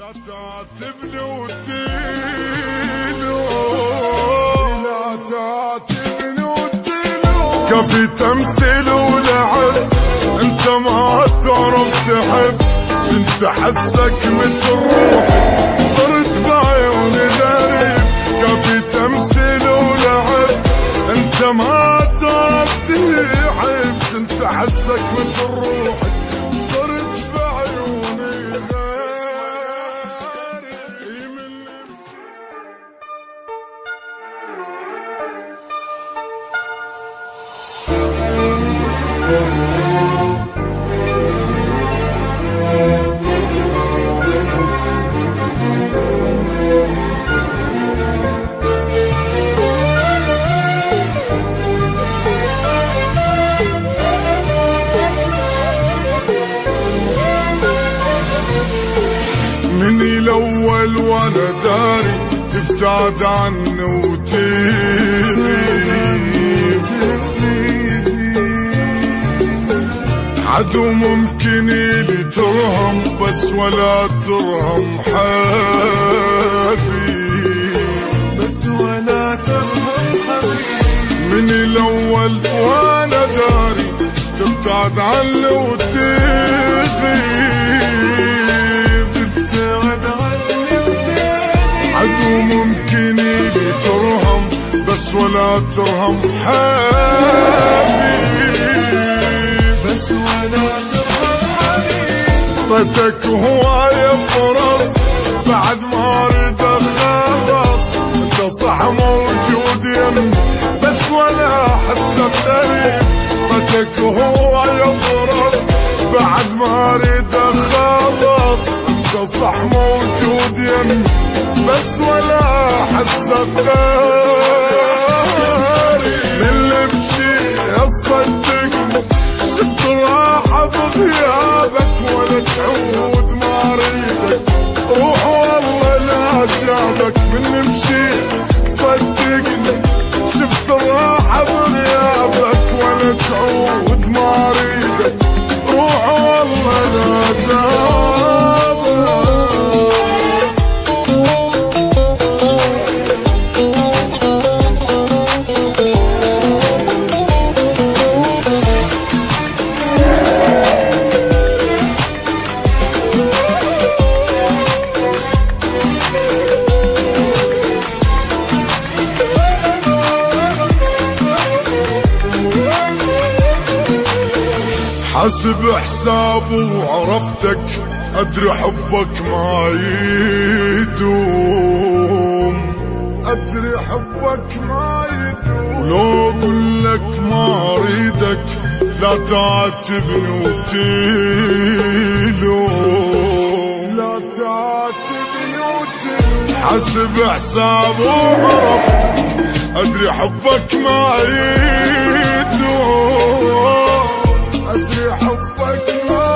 لا تعاتبني وتلوم، لا تعاتبني وتلوم، كفي تمثيل ولعب، انت ما تعرف تحب، كنت احسك مثل روحي، صرت بعيوني غريب، كفي تمثيل ولعب، انت ما تعرف تحب، كنت احسك مثل روحي، صرت بعيوني غريب. من الأول وانا داري تبتعد عني وتغيب، عدو ممكن لي ترهم بس ولا ترهم حبيب، بس ولا ترهم حبيب. من الأول وانا داري تبتعد عني وتغيب، عدو ممكن لي ترهم بس ولا ترهم حبيب، بس ولا ترهم حبيب. طيتك هواية فرص بعد ما اريد اخلص، انت صح موجود يمي بس ولا احسك قريب. طيتك هواية فرص بعد ما اريد اخلص، انت صح موجود يمي بس ولا احسك قريب. من اللي بشي اصدقني شفت راحة بغيابك ولا تعود ما اريدك، روح والله لا جابك. من اللي بشي صدقني شفت راحة بغيابك ولا تعود ما اريدك، روح والله لا جابك. حسب حسابه وعرفتك، ادري حبك ما يدوم، ادري حبك ما يدوم. لو اقولك ما اريدك لا تعاتبني وتلوم، لا تعاتبني وتلوم. حسب حسابه وعرفتك، ادري حبك ما يدوم، ادري حبك ما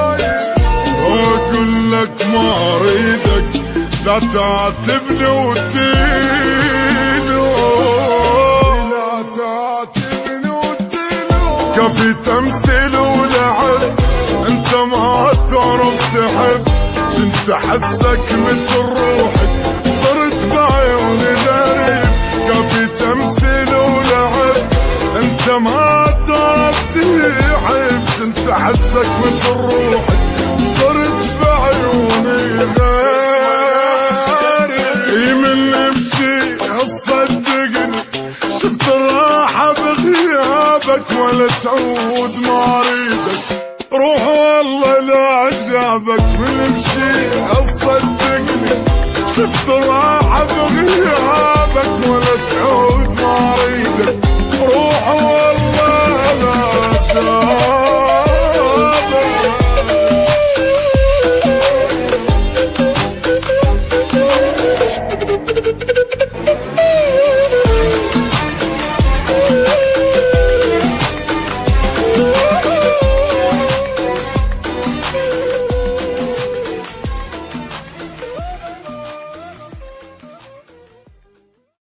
اقول لك ما اريدك لا تعاتبني وتلوم، لا تعاتبني وتلوم، كفي تمثيل ولعب، انت ما تعرف تحب، كنت احسك مثل روحي، صرت بعيوني غريب، كفي تمثيل ولعب، انت ما تعرف تحب، كنت احسك مثل روحي، صرت بعيوني غيري. من اللي بشي صدقني شفت الراحة بغيابك ولا تعود ما اريدك، روح والله لا جابك. من اللي بشي صدقني شفت الراحة بغيابك ولا تعود ما اريدك،